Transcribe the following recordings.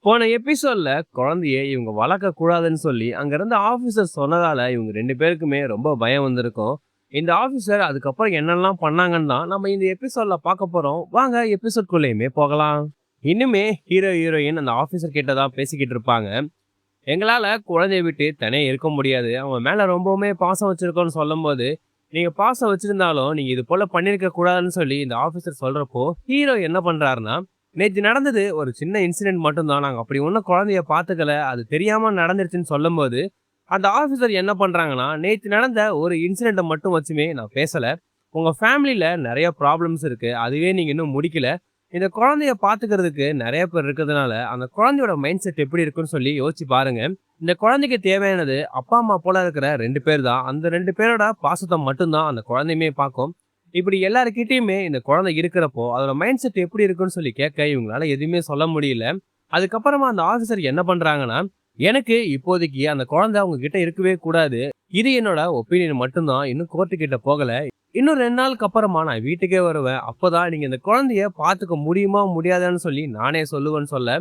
போன எபிசோட்ல குழந்தைய இவங்க வளர்க்க கூடாதுன்னு சொல்லி அங்க இருந்த ஆபீசர் சொன்னதால இவங்க 2 பேருக்குமே ரொம்ப பயம் வந்திருக்கும். இந்த ஆபீசர் அதுக்கப்புறம் என்னெல்லாம் பண்ணாங்கன்னு தான் நம்ம இந்த எபிசோட்ல பார்க்க போறோம். வாங்க எபிசோட்குள்ளேயுமே போகலாம். இன்னுமே ஹீரோ ஹீரோயின் அந்த ஆபீசர் கிட்ட தான் பேசிக்கிட்டு இருப்பாங்க. எங்களால குழந்தைய விட்டு தனியா இருக்க முடியாது. அவன் மேல ரொம்பவுமே பாசம் வச்சிருக்கோம்னு சொல்லும்போது, நீங்க பாசம் வச்சிருந்தாலும் நீங்க இது போல பண்ணிருக்க கூடாதுன்னு சொல்லி இந்த ஆபீசர் சொல்றப்போ, ஹீரோ என்ன பண்றாருன்னா, நேத்து நடந்தது ஒரு சின்ன இன்சிடென்ட் மட்டும் தான். நாங்க அப்படி ஒண்ணும் குழந்தைய பாத்துக்கல. அது தெரியாம நடந்துருச்சுன்னு சொல்லும்போது, அந்த ஆபீசர் என்ன பண்றாங்கன்னா, நேத்து நடந்த ஒரு இன்சிடென்ட்ட மட்டும் வச்சுமே நான் பேசல. உங்க ஃபேமிலில நெறைய ப்ராப்ளம்ஸ் இருக்கு. அதுவே நீங்க இன்னும் முடிக்கல. இந்த குழந்தைய பாத்துக்கிறதுக்கு நெறைய பேர் இருக்கிறதுனால, அந்த குழந்தையோட மைண்ட் செட் எப்படி இருக்குன்னு சொல்லி யோசிச்சு பாருங்க. இந்த குழந்தைக்கு தேவையானது அப்பா, அம்மா போல இருக்கிற 2 பேர் தான். அந்த 2 பேரோட பாசத்த மட்டும் தான் அந்த குழந்தையுமே பாக்கும். இப்படி எல்லார்கிட்டயுமே இந்த குழந்தை இருக்கிறப்போ, அதோட மைண்ட் செட் எப்படி இருக்குன்னு சொல்லி கேட்க இவங்களால எதுவுமே சொல்ல முடியல. அதுக்கப்புறமா அந்த ஆஃபீசர் என்ன பண்றாங்கன்னா, எனக்கு இப்போதைக்கு அந்த குழந்தை அவங்க கிட்ட இருக்கவே கூடாது. இது என்னோட ஒப்பீனியன் மட்டும் தான். இன்னும் கோர்ட்டு கிட்ட போகல. இன்னும் 2 நாளுக்கு அப்புறமா நான் வீட்டுக்கே வருவேன். அப்பதான் நீங்க இந்த குழந்தைய பார்த்துக்க முடியுமா, முடியாதான்னு சொல்லி நானே சொல்லுவேன்னு சொல்ல,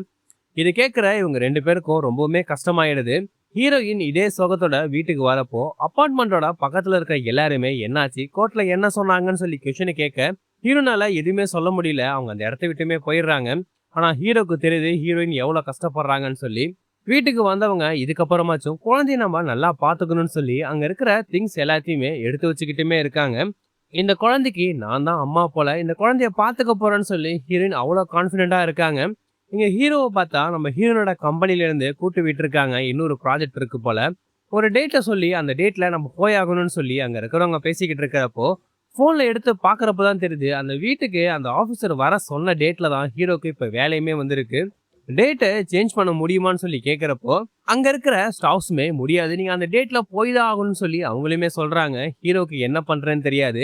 இத கேட்கிற இவங்க 2 பேருக்கும் ரொம்பவுமே கஷ்டமாயிடுது. ஹீரோயின் இதே சோகத்தோட வீட்டுக்கு வரப்போ, அபார்ட்மெண்டோட பக்கத்துல இருக்க எல்லாருமே என்னாச்சு, கோர்ட்ல என்ன சொன்னாங்கன்னு சொல்லி கொஸ்டின் கேட்க, ஹீரோனால எதுவுமே சொல்ல முடியல. அவங்க அந்த இடத்த விட்டுமே போயிடுறாங்க. ஆனா ஹீரோக்கு தெரியுது ஹீரோயின் எவ்வளவு கஷ்டப்படுறாங்கன்னு சொல்லி. வீட்டுக்கு வந்தவங்க இதுக்கப்புறமாச்சும் குழந்தைய நம்ம நல்லா பாத்துக்கணும்னு சொல்லி அங்க இருக்கிற திங்ஸ் எல்லாத்தையுமே எடுத்து வச்சுக்கிட்டுமே இருக்காங்க. இந்த குழந்தைக்கு நான் தான் அம்மா போல இந்த குழந்தைய பாத்துக்க போறேன்னு சொல்லி ஹீரோயின் அவ்வளவு கான்பிடென்டா இருக்காங்க. இங்க ஹீரோவை பார்த்தா நம்ம ஹீரோனோட கம்பெனில இருந்து கூட்டு விட்டுருக்காங்க. இன்னொரு ப்ராஜெக்ட் இருக்கு போல. ஒரு டேட்ட சொல்லி அந்த டேட்ல நம்ம போயாகணும்னு சொல்லி அங்க இருக்கிறவங்க பேசிக்கிட்டு இருக்கிறப்போ, போன்ல எடுத்து பாக்குறப்ப தான் தெரியுது அந்த வீட்டுக்கு அந்த ஆபீசர் வர சொன்ன டேட்ல தான் ஹீரோக்கு இப்ப வேலையுமே வந்திருக்கு. டேட்டை சேஞ்ச் பண்ண முடியுமான்னு சொல்லி கேக்குறப்போ, அங்க இருக்கிற ஸ்டாஃப்ஸுமே முடியாது. நீங்க அந்த டேட்ல போய் தான் ஆகணும்னு சொல்லி அவங்களுமே சொல்றாங்க. ஹீரோக்கு என்ன பண்றேன்னு தெரியாது.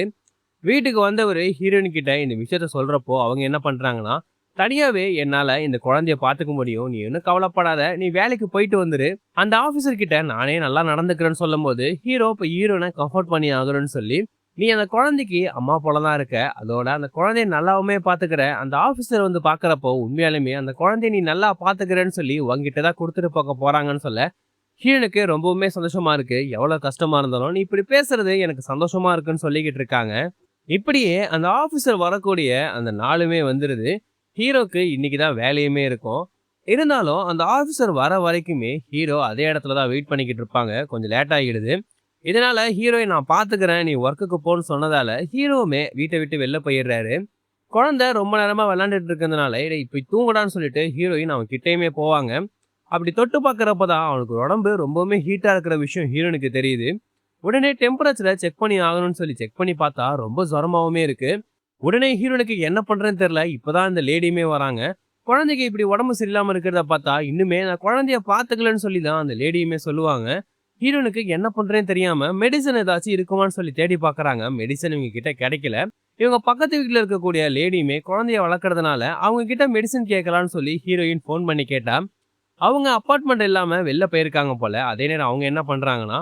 வீட்டுக்கு வந்தவரு ஹீரோயின் கிட்ட இந்த விஷயத்த சொல்றப்போ அவங்க என்ன பண்றாங்கன்னா, தனியாவே என்னால இந்த குழந்தைய பாத்துக்க முடியும். நீ ஒன்னும் கவலைப்படாத. நீ வேலைக்கு போயிட்டு வந்துரு. அந்த ஆபீசர் கிட்ட நானே நல்லா நடந்துக்கிறேன்னு சொல்லும்போது, ஹீரோ இப்ப ஹீரோனை கம்ஃபர்ட் பண்ணி ஆகணும்னு சொல்லி, நீ அந்த குழந்தைக்கு அம்மா போல தான் இருக்க. அதோட அந்த குழந்தைய நல்லாவுமே பாத்துக்கிற. அந்த ஆபீசர் வந்து பாக்குறப்போ உண்மையாலுமே அந்த குழந்தைய நீ நல்லா பாத்துக்கிறேன்னு சொல்லி உன்கிட்ட தான் கொடுத்துட்டு போக போறாங்கன்னு சொல்ல, ஹீரோனுக்கு ரொம்பவுமே சந்தோஷமா இருக்கு. எவ்வளவு கஷ்டமா இருந்தாலும் நீ இப்படி பேசுறது எனக்கு சந்தோஷமா இருக்குன்னு சொல்லிக்கிட்டு இருக்காங்க. இப்படியே அந்த ஆபீசர் வரக்கூடிய அந்த நாளுமே வந்துருது. ஹீரோக்கு இன்னைக்கு தான் வேலையுமே இருக்கும். இருந்தாலும் அந்த ஆபீசர் வர வரைக்குமே ஹீரோ அதே இடத்துல தான் வெயிட் பண்ணிக்கிட்டு இருப்பாங்க. கொஞ்சம் லேட் ஆகிடுது. இதனால ஹீரோயின் நான் பாத்துக்கிறேன் நீ ஒர்க்குக்கு போன்னு சொன்னதால ஹீரோவுமே வீட்டை விட்டு வெளில போயிடுறாரு. குழந்தை ரொம்ப நேரமா விளையாண்டுட்டு இருக்கிறதுனால டேய் போய் தூங்குடான்னு சொல்லிட்டு ஹீரோயின் அவன் கிட்டயுமே போவாங்க. அப்படி தொட்டு பார்க்கறப்பதான் அவனுக்கு உடம்பு ரொம்பவுமே ஹீட்டா இருக்கிற விஷயம் ஹீரோனுக்கு தெரியுது. உடனே டெம்பரேச்சரை செக் பண்ணி ஆகணும்னு சொல்லி செக் பண்ணி பார்த்தா ரொம்ப ஜுரமாவுமே இருக்கு. உடனே ஹீரோனுக்கு என்ன பண்றேன்னு தெரியல. இப்பதான் இந்த லேடியுமே வராங்க. குழந்தைக்கு இப்படி உடம்பு சரியில்லாம இருக்கிறத பார்த்தா இன்னுமே நான் குழந்தைய பாத்துக்கலன்னு சொல்லி தான் அந்த லேடியுமே சொல்லுவாங்க. ஹீரோனுக்கு என்ன பண்றேன்னு தெரியாம மெடிசன் ஏதாச்சும் இருக்குமான்னு சொல்லி தேடி பாக்குறாங்க. மெடிசன் இவங்க கிட்ட கிடைக்கல. இவங்க பக்கத்து வீட்டுல இருக்கக்கூடிய லேடியுமே குழந்தைய வளர்க்கறதுனால அவங்க கிட்ட மெடிசன் கேட்கலான்னு சொல்லி ஹீரோயின் போன் பண்ணி கேட்டா, அவங்க அப்பார்ட்மெண்ட் இல்லாம வெளில போயிருக்காங்க போல. அதே நேரம் அவங்க என்ன பண்றாங்கன்னா,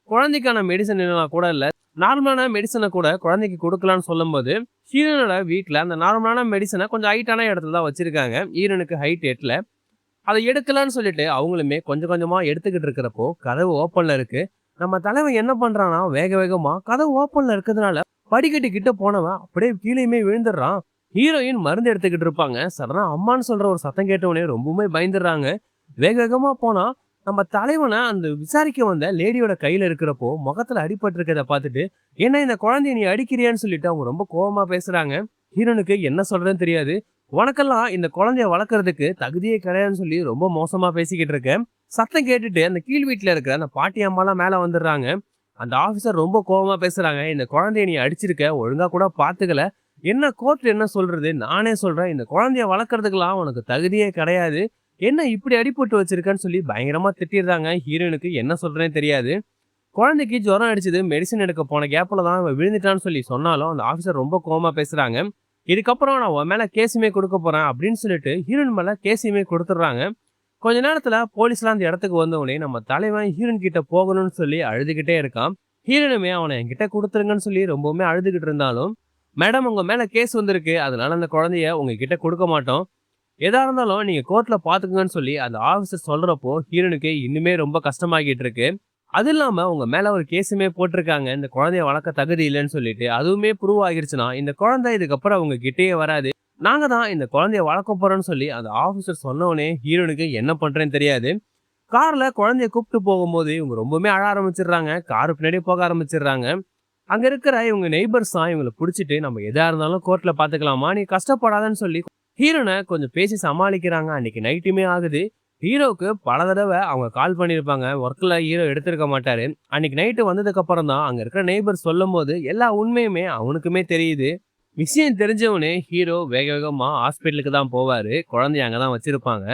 குழந்தைக்கான மெடிசன் இல்லைனா கூட இல்ல. நார்மலான மெடிசனை கூட குழந்தைக்கு கொடுக்கலான்னு சொல்லும்போது, ஹீரோனோட வீட்ல அந்த நார்மலான மெடிசனை கொஞ்சம் ஹைட்டான இடத்துல தான் வச்சிருக்காங்க. ஹீரோனுக்கு ஹைட் 8ல. அதை எடுக்கலான்னு சொல்லிட்டு அவங்களுமே கொஞ்சம் கொஞ்சமா எடுத்துக்கிட்டு இருக்கிறப்போ, கதவு ஓப்பன்ல இருக்கு. நம்ம தலைவன் என்ன பண்றான்னா, வேக வேகமா கதவு ஓப்பன்ல இருக்கிறதுனால படிக்கட்டு கிட்ட போனவன் அப்படியே கீழேயுமே விழுந்துடுறான். ஹீரோயின் மருந்து எடுத்துக்கிட்டு இருப்பாங்க. சடனா அம்மான்னு சொல்ற ஒரு சத்தம் கேட்டவுடனே ரொம்பவுமே பயந்துடுறாங்க. வேக வேகமா போனா நம்ம தலைவனை அந்த விசாரிக்க வந்த லேடியோட கையில இருக்கிறப்போ முகத்துல அடிபட்டு இருக்கிறத பார்த்துட்டு, என்ன இந்த குழந்தைய நீ அடிக்கிறியான்னு சொல்லிட்டு அவங்க ரொம்ப கோவமா பேசுறாங்க. ஹீரோனுக்கு என்ன சொல்றதுன்னு தெரியாது. உனக்கெல்லாம் இந்த குழந்தைய வளர்க்கறதுக்கு தகுதியே கிடையாதுன்னு சொல்லி ரொம்ப மோசமா பேசிக்கிட்டு இருக்கேன். சத்தம் கேட்டுட்டு அந்த கீழ் வீட்டுல இருக்கிற அந்த பாட்டி அம்மாலாம் மேல வந்துடுறாங்க. அந்த ஆபீசர் ரொம்ப கோவமா பேசுறாங்க. இந்த குழந்தைய நீ அடிச்சிருக்க, ஒழுங்கா கூட பாத்துக்கல. என்ன கோர்ட் என்ன சொல்றது? நானே சொல்றேன் இந்த குழந்தைய வளர்க்கறதுக்கெல்லாம் உனக்கு தகுதியே கிடையாது. என்ன இப்படி அடிபட்டு வச்சிருக்கன்னு சொல்லி பயங்கரமா திட்டிடுறாங்க. ஹீரோயினுக்கு என்ன சொல்றேன்னு தெரியாது. குழந்தைக்கு ஜுரம் அடிச்சது மெடிசன் எடுக்க போன கேப்ல தான் அவன் விழுந்துட்டான்னு சொல்லி சொன்னாலும் அந்த ஆபீசர் ரொம்ப கோவமா பேசுறாங்க. இதுக்கப்புறம் நான் உன் மேல கேஸுமே கொடுக்க போறேன் அப்படின்னு சொல்லிட்டு ஹீரோயின் மேல கேஸுமே கொடுத்துடுறாங்க. கொஞ்ச நேரத்துல போலீஸ்லாம் அந்த இடத்துக்கு வந்த உடனே நம்ம தலைவன் ஹீரோயின் கிட்ட போகணும்னு சொல்லி அழுதுகிட்டே இருக்கான். ஹீரோயினுமே அவனை என்கிட்ட கொடுத்துருங்கன்னு சொல்லி ரொம்பவுமே அழுதுகிட்டு இருந்தாலும், மேடம் உங்க மேல கேஸ் வந்திருக்கு, அதனால அந்த குழந்தைய உங்ககிட்ட கொடுக்க மாட்டோம். எதா இருந்தாலும் நீங்க கோர்ட்ல பாத்துக்கங்கன்னு சொல்லி அந்த ஆபீசர் சொல்றப்போ ஹீரோனுக்கு இன்னுமே ரொம்ப கஷ்டமாகிட்டு இருக்கு. அது இல்லாம உங்க மேல ஒரு கேஸுமே போட்டிருக்காங்க. இந்த குழந்தைய வளர்க்க தகுதி இல்லன்னு சொல்லிட்டு. அதுவுமே ப்ரூவ் ஆகிருச்சுன்னா, இந்த குழந்தை இதுக்கப்புறம் உங்க கிட்டயே வராது. நாங்க தான் இந்த குழந்தைய வளர்க்க போறோம்ன்னு சொல்லி அந்த ஆபீசர் சொன்னவுனே ஹீரோனுக்கு என்ன பண்றேன்னு தெரியாது. கார்ல குழந்தைய கூப்ட்டு போகும்போது இவங்க ரொம்பவுமே அழ ஆரம்பிச்சுடுறாங்க. கார் பின்னாடியே போக ஆரம்பிச்சுடுறாங்க. அங்க இருக்கிற இவங்க நெய்பர்ஸ் தான் இவங்கள புடிச்சிட்டு, "நம்ம எதா இருந்தாலும் கோர்ட்ல பாத்துக்கலாமா? நீ கஷ்டப்படாதன்னு" சொல்லி ஹீரோன கொஞ்சம் பேசி சமாளிக்கிறாங்க. அன்னைக்கு நைட்டுமே ஆகுது. ஹீரோவுக்கு பல தடவ அவங்க கால் பண்ணியிருப்பாங்க. ஒர்க்ல ஹீரோ எடுத்திருக்க மாட்டாரு. அன்னைக்கு நைட்டு வந்ததுக்கு அப்புறம் தான் அங்க இருக்கிற நெய்பர் சொல்லும்போது எல்லா உண்மையுமே அவனுக்குமே தெரியுது. விஷயம் தெரிஞ்சவனே ஹீரோ வேக வேகமா ஹாஸ்பிட்டலுக்கு தான் போவாரு. குழந்தைய அங்க தான் வச்சிருப்பாங்க.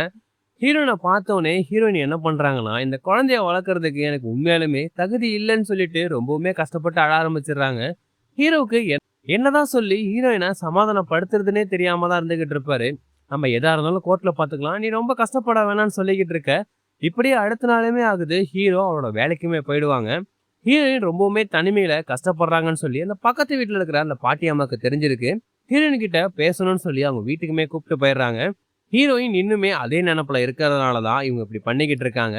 ஹீரோயின பார்த்தோனே ஹீரோயின் என்ன பண்றாங்கன்னா, இந்த குழந்தைய வளர்க்கறதுக்கு எனக்கு உண்மையாலுமே தகுதி இல்லன்னு சொல்லிட்டு ரொம்பவுமே கஷ்டப்பட்டு அழ ஆரம்பிச்சுடுறாங்க. ஹீரோவுக்கு என்னதான் சொல்லி ஹீரோயின சமாதானப்படுத்துறதுன்னே தெரியாம தான் இருந்துகிட்டு இருப்பாரு. நம்ம எதா இருந்தாலும் கோர்ட்ல பார்த்துக்கலாம். நீ ரொம்ப கஷ்டப்பட வேணாம்னு சொல்லிக்கிட்டு இருக்க. இப்படியே அடுத்த நாளுமே ஆகுது. ஹீரோ அவரோட வேலைக்குமே போயிடுவாங்க. ஹீரோயின் ரொம்பவுமே தனிமையில கஷ்டப்படுறாங்கன்னு சொல்லி அந்த பக்கத்து வீட்ல இருக்கிற அந்த பாட்டி அம்மாக்கு தெரிஞ்சிருக்கு. ஹீரோயின் கிட்ட பேசணும்னு சொல்லி அவங்க வீட்டுக்குமே கூப்பிட்டு போயிடுறாங்க. ஹீரோயின் இன்னுமே அதே நினைப்புல இருக்கிறதுனால தான் இவங்க இப்படி பண்ணிக்கிட்டு இருக்காங்க.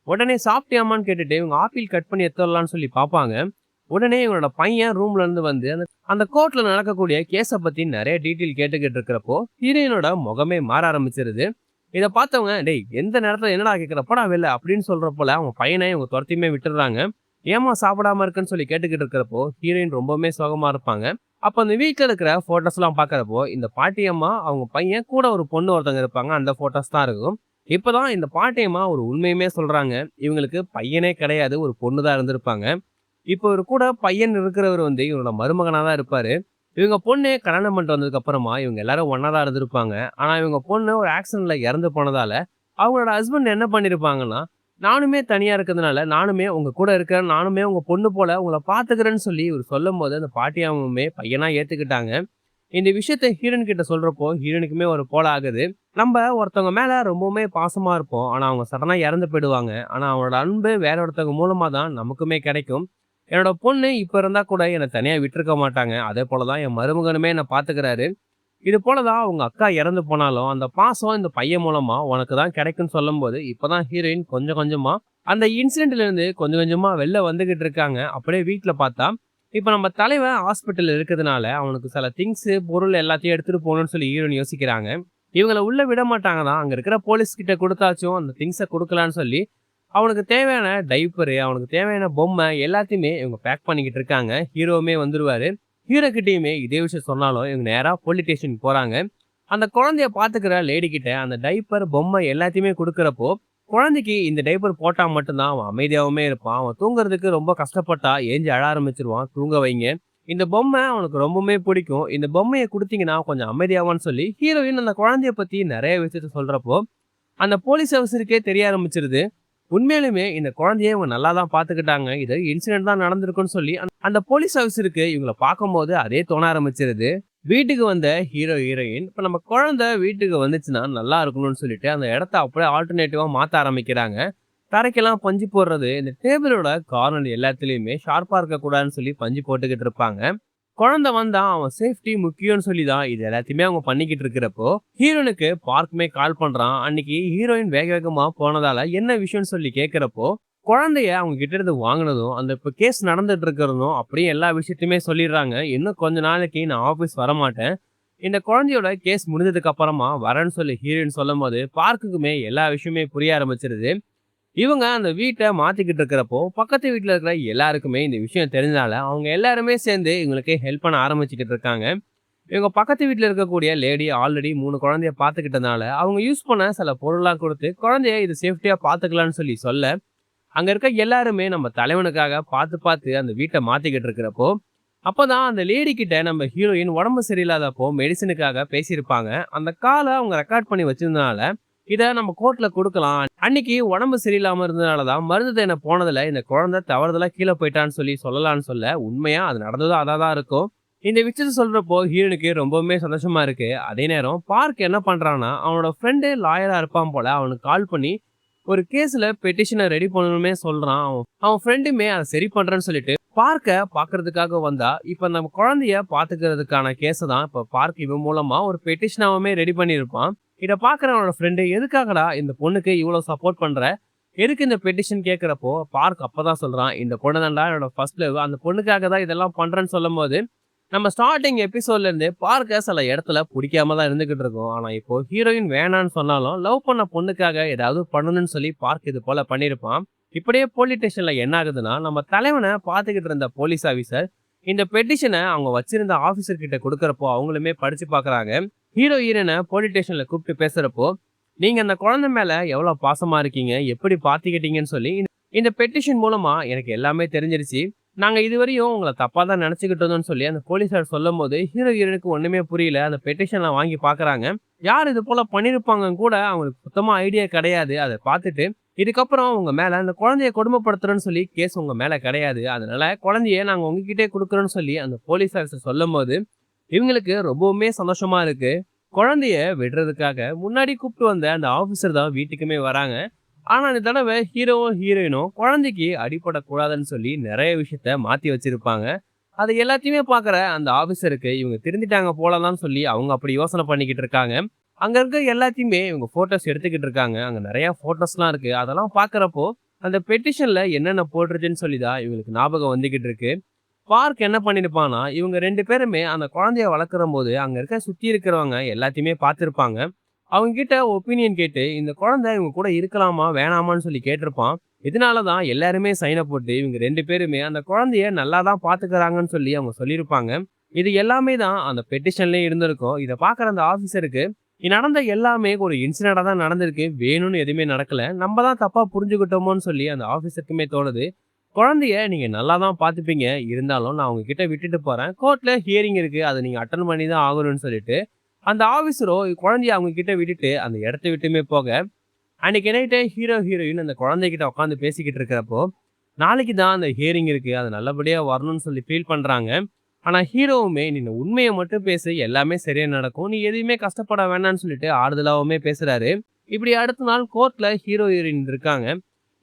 உடனே சாப்பிட்டியாமான்னு கேட்டுட்டு இவங்க ஆப்பிள் கட் பண்ணி எடுத்து வரலான்னு சொல்லி பார்ப்பாங்க. உடனே இவங்களோட பையன் ரூம்ல இருந்து வந்து அந்த அந்த கோர்ட்ல நடக்கக்கூடிய கேஸ பத்தி நிறைய டீட்டெயில் கேட்டுக்கிட்டு இருக்கிறப்போ ஹீரோயினோட முகமே மாற ஆரம்பிச்சிருது. இத பார்த்தவங்க, "டேய் எந்த நேரத்துல என்னடா கேட்கிற? போடா வெளில" அப்படின்னு சொல்றப்போல அவங்க பையனை இவங்க துரத்தியுமே விட்டுடுறாங்க. ஏம்மா சாப்பிடாம இருக்கன்னு சொல்லி கேட்டுக்கிட்டு இருக்கிறப்போ ஹீரோயின் ரொம்பவுமே சோகமா இருப்பாங்க. அப்ப அந்த வீட்ல இருக்கிற போட்டோஸ்லாம் பார்க்கறப்போ இந்த பாட்டியம்மா அவங்க பையன் கூட ஒரு பொண்ணு ஒருத்தவங்க இருப்பாங்க. அந்த போட்டோஸ் தான் இருக்கும். இப்பதான் இந்த பாட்டியம்மா ஒரு உண்மையுமே சொல்றாங்க. இவங்களுக்கு பையனே கிடையாது. ஒரு பொண்ணு தான் இருந்திருப்பாங்க. இப்போ இவரு கூட பையன் இருக்கிறவரு வந்து இவரோட மருமகனா தான் இருப்பாரு. இவங்க பொண்ணு கல்யாணம் பண்ணிட்டு வந்ததுக்கு அப்புறமா இவங்க எல்லாரும் ஒண்ணா தான் இருந்திருப்பாங்க. ஆனா இவங்க பொண்ணு ஒரு ஆக்சிடென்ட்ல இறந்து போனதால, அவங்களோட ஹஸ்பண்ட் என்ன பண்ணிருப்பாங்கன்னா, நானுமே தனியா இருக்கிறதுனால, நானுமே உங்க கூட இருக்கிறேன். நானுமே உங்க பொண்ணு போல உங்கள பார்த்துக்கிறேன்னு சொல்லி இவரு சொல்லும்போது, அந்த பாட்டியம்மாவுமே பையனா ஏத்துக்கிட்டாங்க. இந்த விஷயத்த ஹீரோயின் கிட்ட சொல்றப்போ, ஹீரோயினுக்குமே ஒரு போல ஆகுது. நம்ப ஒருத்தவங்க மேல ரொம்பவுமே பாசமா இருப்போம். ஆனா அவங்க சடனா இறந்து போயிடுவாங்க. ஆனா அவங்களோட அன்பு வேற ஒருத்தவங்க மூலமா தான் நமக்குமே கிடைக்கும். என்னோட பொண்ணு இப்ப இருந்தா கூட என்ன தனியா விட்டுருக்க மாட்டாங்க. அதே போல தான் என் மருமகனுமே என்ன பார்த்துக்கிறாரு. இது போல தான் உங்க அக்கா இறந்து போனாலும், அந்த பாசம் இந்த பையன் மூலமா உனக்கு தான் கிடைக்கும்னு சொல்லும்போது, இப்பதான் ஹீரோயின் கொஞ்சம் கொஞ்சமா அந்த இன்சிடென்ட்ல இருந்து கொஞ்சம் கொஞ்சமா வெளில வந்துகிட்டு இருக்காங்க. அப்படியே வீட்ல பார்த்தா, இப்ப நம்ம தலைவன் ஹாஸ்பிட்டல்ல இருக்கிறதுனால, அவனுக்கு சில திங்ஸ், பொருள் எல்லாத்தையும் எடுத்துட்டு போகணும்னு சொல்லி ஹீரோயின் யோசிக்கிறாங்க. இவங்கள உள்ள விட மாட்டாங்க தான். அங்க இருக்கிற போலீஸ் கிட்ட குடுத்தாச்சும் அந்த திங்ஸ குடுக்கலான்னு சொல்லி, அவனுக்கு தேவையான டைப்பரு, அவனுக்கு தேவையான பொம்மை எல்லாத்தையுமே இவங்க பேக் பண்ணிக்கிட்டு இருக்காங்க. ஹீரோவுமே வந்துருவாரு. ஹீரோ கிட்டயுமே இதே விஷயம் சொன்னாலும் இவங்க நேரா போலீஸ் ஸ்டேஷன் போறாங்க. அந்த குழந்தைய பாத்துக்கிற லேடி கிட்ட அந்த டைப்பர், பொம்மை எல்லாத்தையுமே குடுக்கறப்போ, குழந்தைக்கு இந்த டைப்பர் போட்டா மட்டும் தான் அவன் அமைதியாவுமே இருப்பான். அவன் தூங்குறதுக்கு ரொம்ப கஷ்டப்பட்டா ஏஞ்சு அழ ஆரம்பிச்சுருவான். தூங்க வைங்க. இந்த பொம்மை அவனுக்கு ரொம்பவுமே பிடிக்கும். இந்த பொம்மைய குடுத்தீங்கன்னா கொஞ்சம் அமைதியாவான்னு சொல்லி, ஹீரோயின் அந்த குழந்தைய பத்தி நெறைய விஷயத்த சொல்றப்போ, அந்த போலீஸ் ஆஃபீசருக்கே தெரிய ஆரம்பிச்சிருது. உண்மையாலுமே இந்த குழந்தைய இவங்க நல்லா தான் பார்த்துக்கிட்டாங்க. இது இன்சிடென்ட் தான் நடந்திருக்குன்னு சொல்லி, அந்த போலீஸ் ஆஃபீசருக்கு இவங்கள பார்க்கும்போது அதே தோண ஆரம்பிச்சிருது. வீட்டுக்கு வந்த ஹீரோ, ஹீரோயின் இப்ப நம்ம குழந்தை வீட்டுக்கு வந்துச்சுன்னா நல்லா இருக்கணும்னு சொல்லிட்டு, அந்த இடத்த அப்படியே ஆல்டர்னேட்டிவா மாத்த ஆரம்பிக்கிறாங்க. தரைக்கெல்லாம் பஞ்சு போடுறது, இந்த டேபிளோட கார்னர் எல்லாத்துலயுமே ஷார்ப்பா இருக்கக்கூடாதுன்னு சொல்லி பஞ்சு போட்டுக்கிட்டு இருப்பாங்க. குழந்தை வந்தா அவன் சேஃப்டி முக்கியம்னு சொல்லி தான் இது எல்லாத்தையுமே அவங்க பண்ணிக்கிட்டு இருக்கிறப்போ, ஹீரோனுக்கு பார்க்குமே கால் பண்றான். அன்னைக்கு ஹீரோயின் வேக வேகமா போனதால என்ன விஷயம்னு சொல்லி கேட்கிறப்போ, குழந்தைய அவங்க கிட்ட இருந்து வாங்குனதும், அந்த இப்ப கேஸ் நடந்துட்டு இருக்கிறதும் அப்படியே எல்லா விஷயத்தையுமே சொல்லிடுறாங்க. இன்னும் கொஞ்ச நாளைக்கு நான் ஆஃபீஸ் வரமாட்டேன். இந்த குழந்தையோட கேஸ் முடிஞ்சதுக்கு அப்புறமா வரேன்னு சொல்லி ஹீரோயின் சொல்லும்போது, பார்க்குக்குமே எல்லா விஷயமே புரிய ஆரம்பிச்சிருது. இவங்க அந்த வீட்ட மாத்திக்கிட்டு இருக்கிறப்போ, பக்கத்து வீட்ல இருக்கிற எல்லாருக்குமே இந்த விஷயம் தெரிஞ்சனால, அவங்க எல்லாருமே சேர்ந்து இவங்களுக்கு ஹெல்ப் பண்ண ஆரம்பிச்சுக்கிட்டு இருக்காங்க. இவங்க பக்கத்து வீட்ல இருக்கக்கூடிய லேடி ஆல்ரெடி 3 குழந்தைய பார்த்துக்கிட்டனால, அவங்க யூஸ் பண்ண சில பொருள்லாம் குடுத்து, குழந்தைய இது சேஃப்டியா பார்த்துக்கலாம்னு சொல்லி சொல்ல, அங்க இருக்க எல்லாருமே நம்ம தலைவனுக்காக பார்த்து பார்த்து அந்த வீட்ட மாத்திக்கிட்டு இருக்கிறப்போ, அப்பதான் அந்த லேடி கிட்ட நம்ம ஹீரோயின் உடம்பு சரியில்லாதப்போ மெடிசினுக்காக பேசியிருப்பாங்க. அந்த கால அவங்க ரெக்கார்ட் பண்ணி வச்சிருந்தனால, இத நம்ம கோர்ட்ல குடுக்கலாம். அன்னைக்கு உடம்பு சரியில்லாம இருந்ததுனால தான் மருந்து தேட போனதுல இந்த குழந்தை தவறுதலா கீழ போயிட்டான்னு சொல்லி சொல்லலாம்னு சொல்ல, உண்மையா அது நடந்ததும் அதா தான் இருக்கும். இந்த விஷயத்த சொல்றப்போ ஹீரோனுக்கு ரொம்பவுமே சந்தோஷமா இருக்கு. அதே நேரம் பார்க் என்ன பண்றான்னா, அவனோட ஃப்ரெண்டு லாயரா இருப்பான் போல அவனுக்கு கால் பண்ணி ஒரு கேஸ்ல பெட்டிஷன ரெடி பண்ணணுமே சொல்றான். அவன் அவன் ஃப்ரெண்டுமே அத சரி பண்றேன்னு சொல்லிட்டு பார்க்க பாக்குறதுக்காக வந்தா, இப்ப நம்ம குழந்தைய பாத்துக்கிறதுக்கான கேஸ தான் இப்ப பார்க் இவன் மூலமா ஒரு பெட்டிஷனாவுமே ரெடி பண்ணியிருப்பான். இத பார்க்குற அவனோட ஃப்ரெண்டு, "எதுக்காகடா இந்த பொண்ணுக்கு இவ்ளோ சப்போர்ட் பண்ற? எதுக்கு இந்த பெட்டிஷன்?" கேட்கிறப்போ, பார்க் அப்பதான் சொல்றான், "இந்த பொண்ணு தான்டா என்னோட ஃபர்ஸ்ட் லவ். அந்த பொண்ணுக்காக தான் இதெல்லாம் பண்றேன்னு" சொல்லும்போது, நம்ம ஸ்டார்ட்டிங் எபிசோட்ல இருந்தே பார்க்க சில இடத்துல புடிக்காம தான் இருந்துகிட்டு இருக்கும். ஆனா இப்போ ஹீரோயின் வேணான்னு சொன்னாலும், லவ் பண்ண பொண்ணுக்காக ஏதாவது பண்ணணும்னு சொல்லி பார்க் இது போல பண்ணியிருப்பான். இப்படியே போலீஸ் ஸ்டேஷன்ல என்ன ஆகுதுன்னா, நம்ம தலைவன பார்த்துக்கிட்டு இருந்த போலீஸ் ஆபீசர் இந்த பெட்டிஷன அவங்க வச்சிருந்த ஆபீசர் கிட்ட குடுக்கறப்போ, அவங்களுமே படிச்சு பார்க்கறாங்க. ஹீரோ ஹீரோயின போலீஸ் ஸ்டேஷன்ல கூப்பிட்டு பேசுறப்போ, "நீங்க அந்த குழந்தை மேல எவ்வளவு பாசமா இருக்கீங்க? எப்படி பார்த்துக்கிட்டீங்கன்னு சொல்லி இந்த பெட்டிஷன் மூலமா எனக்கு எல்லாமே தெரிஞ்சிருச்சு. நாங்க இதுவரையும் உங்கள தப்பா தான் நெனச்சுக்கிட்டு இருந்தோம்னு" சொல்லி அந்த போலீஸார் சொல்லும்போது, ஹீரோ ஹீரோயினுக்கு ஒண்ணுமே புரியல. அந்த பெட்டிஷன்ல வாங்கி பார்க்கறாங்க. யார் இது போல பண்ணியிருப்பாங்கன்னு கூட அவங்களுக்கு சுத்தமா ஐடியா கிடையாது. அத பார்த்துட்டு, "இதுக்கப்புறம் உங்க மேல அந்த குழந்தைய கொடுமைப்படுத்துறேன்னு சொல்லி கேஸ் உங்க மேல கிடையாது. அதனால குழந்தைய நாங்க உங்ககிட்டயே குடுக்குறோம்னு" சொல்லி அந்த போலீஸ் ஆஃபீசர் சொல்லும்போது, இவங்களுக்கு ரொம்பவுமே சந்தோஷமா இருக்கு. குழந்தைய விடுறதுக்காக முன்னாடி கூப்பிட்டு வந்த அந்த ஆபீசர் தான் வீட்டுக்குமே வராங்க. ஆனா இந்த தடவ ஹீரோவும் ஹீரோயினும் குழந்தைக்கு அடிபடக்கூடாதுன்னு சொல்லி நெறைய விஷயத்த மாத்தி வச்சிருப்பாங்க. அது எல்லாத்தையுமே பார்க்குற அந்த ஆபீசருக்கு இவங்க திருந்திட்டாங்க போலதான் சொல்லி அவங்க அப்படி யோசனை பண்ணிக்கிட்டு இருக்காங்க. அங்க இருக்க எல்லாத்தையுமே இவங்க ஃபோட்டோஸ் எடுத்துக்கிட்டு இருக்காங்க. அங்க நெறைய ஃபோட்டோஸ்லாம் இருக்கு. அதெல்லாம் பார்க்குறப்போ, அந்த பெட்டிஷன்ல என்னென்ன போட்டிருச்சுன்னு சொல்லி தான் இவங்களுக்கு ஞாபகம் வந்துகிட்டு இருக்கு. பார்க் என்ன பண்ணியிருப்பான்னா, இவங்க 2 பேருமே அந்த குழந்தைய வளர்க்குறம்போது, அங்க இருக்க சுத்தி இருக்கிறவங்க எல்லாத்தையுமே பார்த்திருப்பாங்க. அவங்க கிட்ட ஒப்பீனியன் கேட்டு, இந்த குழந்தை இவங்க கூட இருக்கலாமா? வேணாமான்னு சொல்லி கேட்டிருப்பான். இதனால தான் எல்லாருமே சைன போட்டு, இவங்க 2 பேருமே அந்த குழந்தைய நல்லா தான் பார்த்துக்கிறாங்கன்னு சொல்லி அவங்க சொல்லியிருப்பாங்க. இது எல்லாமே தான் அந்த பெட்டிஷன்லயே இருந்திருக்கும். இத பார்க்குற அந்த ஆஃபீசருக்கு, நடந்த எல்லாமே ஒரு இன்சிடென்ட்டா தான் நடந்திருக்கு. வேணும்னு எதுவுமே நடக்கல. நம்ம தான் தப்பா புரிஞ்சுக்கிட்டோமோன்னு சொல்லி அந்த ஆஃபீசருக்குமே தோணுது. குழந்தைய நீங்க நல்லா தான் பார்த்துப்பீங்க. இருந்தாலும் நான் உங்ககிட்ட விட்டுட்டு போறேன். கோர்ட்ல ஹியரிங் இருக்கு. அத நீங்க அட்டெண்ட் பண்ணி தான் ஆகணும்னு சொல்லிட்டு, அந்த ஆபீஸரோ குழந்தைய அவங்க கிட்ட விட்டுட்டு அந்த இடத்த விட்டுமே போக, அன்னைக்கு நைட்டே ஹீரோ, ஹீரோயின் அந்த குழந்தைகிட்ட உட்காந்து பேசிக்கிட்டு இருக்கிறப்போ, நாளைக்கு தான் அந்த ஹியரிங் இருக்கு. அது நல்லபடியா வரணும்னு சொல்லி ஃபீல் பண்றாங்க. ஆனா ஹீரோவுமே, "நீ உண்மைய மட்டும் பேசு. எல்லாமே சரியா நடக்கும். நீ எதையுமே கஷ்டப்பட வேணாம்னு" சொல்லிட்டு ஆறுதலாவுமே பேசுறாரு. இப்படி அடுத்த நாள் கோர்ட்ல ஹீரோ, ஹீரோயின் இருக்காங்க.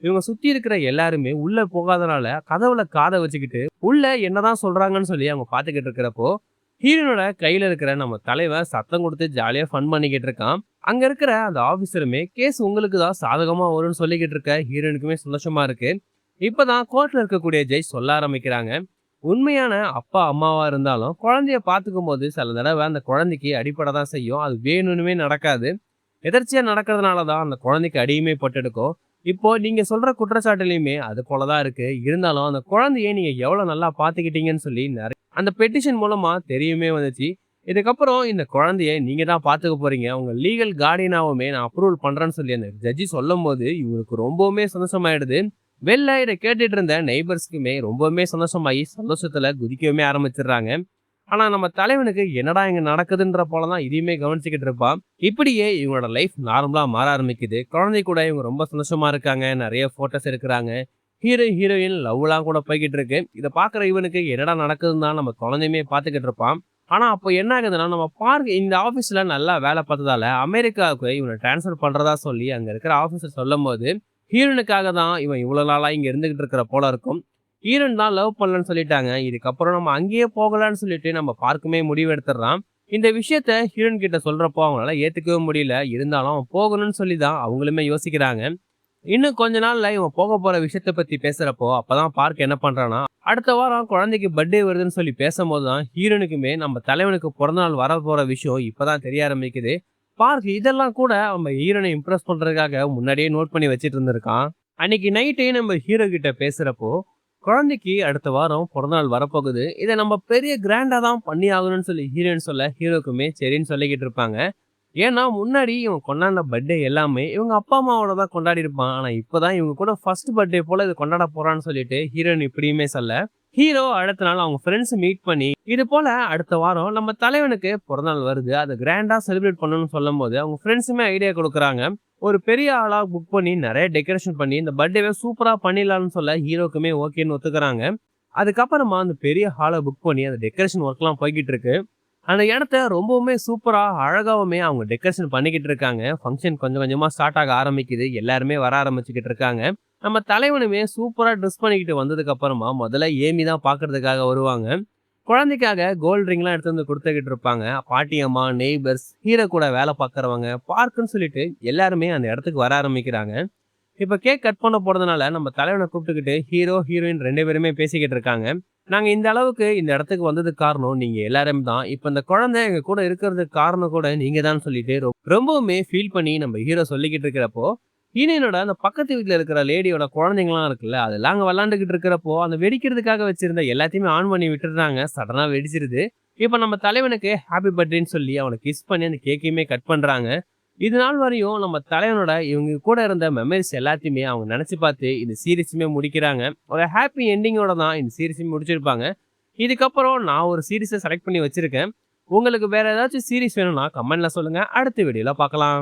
இவங்க சுத்தி இருக்கிற எல்லாருமே உள்ள போகாதனால கதவுல காத வச்சுக்கிட்டு உள்ள என்னதான் சொல்றாங்கன்னு சொல்லி அவங்க பாத்துக்கிட்டு இருக்கிறப்போ, ஹீரோனோட கையில இருக்கிற நம்ம தலைவன் சத்தம் கொடுத்து ஜாலியா ஃபன் பண்ணிக்கிட்டு இருக்கான். அங்க இருக்கிற அந்த ஆபீசருமே, "கேஸ் உங்களுக்கு தான் சாதகமா வரும்னு" சொல்லிக்கிட்டு இருக்க ஹீரோனுக்குமே சந்தோஷமா இருக்கு. இப்பதான் கோர்ட்ல இருக்கக்கூடிய ஜட்ஜ் சொல்ல ஆரம்பிக்கிறாங்க, உண்மையான அப்பா அம்மாவா இருந்தாலும் குழந்தைய பாத்துக்கும் போது சில தடவை அந்த குழந்தைக்கு அடிபட தான் செய்யும். அது வேணும்னுமே நடக்காது. எதர்ச்சியா நடக்கிறதுனால தான் அந்த குழந்தைக்கு அடியுமே பட்டெடுக்கும். இப்போ நீங்க சொல்ற குற்றச்சாட்டுலயுமே அது போல தான் இருக்கு. இருந்தாலும் அந்த குழந்தைய நீங்க எவ்வளவு நல்லா பார்த்துக்கிட்டீங்கன்னு சொல்லி அந்த பெட்டிஷன் மூலமா தெரியவுமே வந்துச்சு. இதுக்கப்புறம் இந்த குழந்தைய நீங்க தான் பார்த்துக்க போறீங்க. உங்க லீகல் கார்டியனாவுமே நான் அப்ரூவல் பண்றேன்னு சொல்லி அந்த ஜட்ஜி சொல்லும்போது, இவருக்கு ரொம்பவுமே சந்தோஷமாயிடுது. வெளில இத கேட்டுட்டு இருந்த நெய்பர்ஸ்க்குமே ரொம்பவுமே சந்தோஷமாயி, சந்தோஷத்துல குதிக்கவுமே ஆரம்பிச்சுடுறாங்க. ஆனா நம்ம தலைவனுக்கு என்னடா இங்க நடக்குதுன்ற போல தான் இதையுமே கவனிச்சுக்கிட்டு இருப்பான். இப்படியே இவங்களோட லைஃப் நார்மலா மாற ஆரம்பிக்குது. குழந்தை கூட இவங்க ரொம்ப சந்தோஷமா இருக்காங்க. நெறைய ஃபோட்டோஸ் எடுக்குறாங்க. ஹீரோ, ஹீரோயின் லவ்லாம் கூட போய்க்கிட்டு இருக்கு. இத பார்க்குற இவனுக்கு என்னடா நடக்குதுன்னு தான் நம்ம குழந்தையுமே பார்த்துக்கிட்டு இருப்பான். ஆனா அப்போ என்ன ஆகுதுன்னா, நம்ம பார்க் இந்த ஆஃபீஸ்ல நல்லா வேலை பார்த்ததால அமெரிக்காவுக்கு இவன ட்ரான்ஸ்ஃபர் பண்றதா சொல்லி அங்க இருக்கிற ஆஃபீசர் சொல்லும்போது, ஹீரோயினுக்காக தான் இவன் இவ்வளோ நாளா இங்க இருந்துகிட்டு இருக்கிற போல இருக்கும். ஹீரோயின் தான் லவ் பண்ணலன்னு சொல்லிட்டாங்க. இதுக்கப்புறம் நம்ம அங்கேயே போகலான்னு சொல்லிட்டு நம்ம பார்க்குமே முடிவு எடுத்துடுறான். இந்த விஷயத்த ஹீரோயின் கிட்ட சொல்றப்போ அவங்களால ஏத்துக்கவே முடியல. இருந்தாலும் அவன் போகணும்னு சொல்லி தான் அவங்களுமே யோசிக்கிறாங்க. இன்னும் கொஞ்ச நாள்ல இவன் போக போற விஷயத்த பத்தி பேசுறப்போ, அப்பதான் பார்க் என்ன பண்றான்னா, அடுத்த வாரம் குழந்தைக்கு பர்த்டே வருதுன்னு சொல்லி பேசும்போது தான் ஹீரோனுக்குமே நம்ம தலைவனுக்கு பிறந்த நாள் வரப்போற விஷயம் இப்பதான் தெரிய ஆரம்பிக்குது. பார்க் இதெல்லாம் கூட நம்ம ஹீரோனை இம்ப்ரெஸ் பண்றதுக்காக முன்னாடியே நோட் பண்ணி வச்சிட்டு இருந்திருக்கான். அன்னைக்கு நைட்டே நம்ம ஹீரோ கிட்ட பேசுறப்போ, குழந்தைக்கு அடுத்த வாரம் பிறந்தநாள் வரப்போகுது. இத நம்ம பெரிய கிராண்டா தான் பண்ணி ஆகணும்னு சொல்லி ஹீரோயின் சொல்ல, ஹீரோக்குமே சரின்னு சொல்லிக்கிட்டு இருப்பாங்க. ஏன்னா முன்னாடி இவன் கொண்டாடின பர்த்டே எல்லாமே இவங்க அப்பா அம்மாவோட தான் கொண்டாடி இருப்பான். ஆனா இப்பதான் இவங்க கூட ஃபர்ஸ்ட் பர்த்டே போல இது கொண்டாட போறான்னு சொல்லிட்டு ஹீரோயின் இப்படியுமே சொல்ல, ஹீரோ அடுத்த நாள் அவங்க ஃப்ரெண்ட்ஸ் மீட் பண்ணி இது போல அடுத்த வாரம் நம்ம தலைவனுக்கு பிறந்தநாள் வருது, அதை கிராண்டா செலிப்ரேட் பண்ணணும்னு சொல்லும் போது அவங்க ஃப்ரெண்ட்ஸுமே ஐடியா கொடுக்குறாங்க. ஒரு பெரிய ஆளா புக் பண்ணி நிறைய டெக்கரேஷன் பண்ணி இந்த பர்த்டேவை சூப்பரா பண்ணிடலாம்னு சொல்ல ஹீரோக்குமே ஓகேன்னு ஒத்துக்கிறாங்க. அதுக்கப்புறமா அந்த பெரிய ஹாலை புக் பண்ணி அந்த டெக்கரேஷன் ஒர்க்லாம் போய்கிட்டு இருக்கு. அந்த இடத்த ரொம்பவுமே சூப்பரா, அழகாவுமே அவங்க டெக்கரேஷன் பண்ணிக்கிட்டு இருக்காங்க. ஃபங்ஷன் கொஞ்சம் கொஞ்சமா ஸ்டார்ட் ஆக ஆரம்பிக்குது. எல்லாருமே வர ஆரம்பிச்சுக்கிட்டு இருக்காங்க. நம்ம தலைவனுமே சூப்பரா ட்ரெஸ் பண்ணிக்கிட்டு வந்ததுக்கு அப்புறமா முதல்ல ஏமி தான் பார்க்கறதுக்காக வருவாங்க. குழந்தைக்காக கோல்ட் ரிங்லாம் எடுத்து வந்து குடுத்துக்கிட்டு இருப்பாங்க. பாட்டி அம்மா, நெய்பர்ஸ், ஹீரோ கூட வேலை பார்க்குறவங்க, பார்க்குன்னு சொல்லிட்டு எல்லாருமே அந்த இடத்துக்கு வர ஆரம்பிக்கிறாங்க. இப்ப கேக் கட் பண்ண போறதுனால நம்ம தலைவன கூப்பிட்டுக்கிட்டு ஹீரோ, ஹீரோயின் 2 பேருமே பேசிக்கிட்டு இருக்காங்க. நாங்க இந்த அளவுக்கு இந்த இடத்துக்கு வந்ததுக்கு காரணம் நீங்க எல்லாரும் தான். இப்ப இந்த குழந்தை எங்க கூட இருக்கிறதுக்கு காரணம் கூட நீங்க தான் சொல்லிட்டு ரொம்பவுமே ஃபீல் பண்ணி நம்ம ஹீரோ சொல்லிக்கிட்டு இருக்கிறப்போ, ஹீரோயினோட அந்த பக்கத்து வீட்ல இருக்கிற லேடியோட குழந்தைங்கலாம் இருக்குல்ல, அதெல்லாம் அங்க விளையாண்டுகிட்டு இருக்கிறப்போ, அந்த வெடிக்கிறதுக்காக வச்சிருந்த எல்லாத்தையுமே ஆன் பண்ணி விட்டுடுறாங்க. சடனா வெடிச்சிருது. இப்ப நம்ம தலைவனுக்கு ஹாப்பி பர்த்டேன்னு சொல்லி அவன கிஸ் பண்ணி அந்த கேக்கையுமே கட் பண்றாங்க. இது நாள் வரையும் நம்ம தலைவனோட இவங்க கூட இருந்த மெமரிஸ் எல்லாத்தையுமே அவங்க நினைச்சு பார்த்து இந்த சீரிஸுமே முடிக்கிறாங்க. ஒரு ஹாப்பி எண்டிங்கோட தான் இந்த சீரிஸுமே முடிச்சிருப்பாங்க. இதுக்கப்புறம் நான் ஒரு சீரிஸை செலக்ட் பண்ணி வச்சிருக்கேன். உங்களுக்கு வேற ஏதாச்சும் சீரிஸ் வேணும்னா கமெண்ட்ல சொல்லுங்க. அடுத்த வீடியோல பார்க்கலாம்.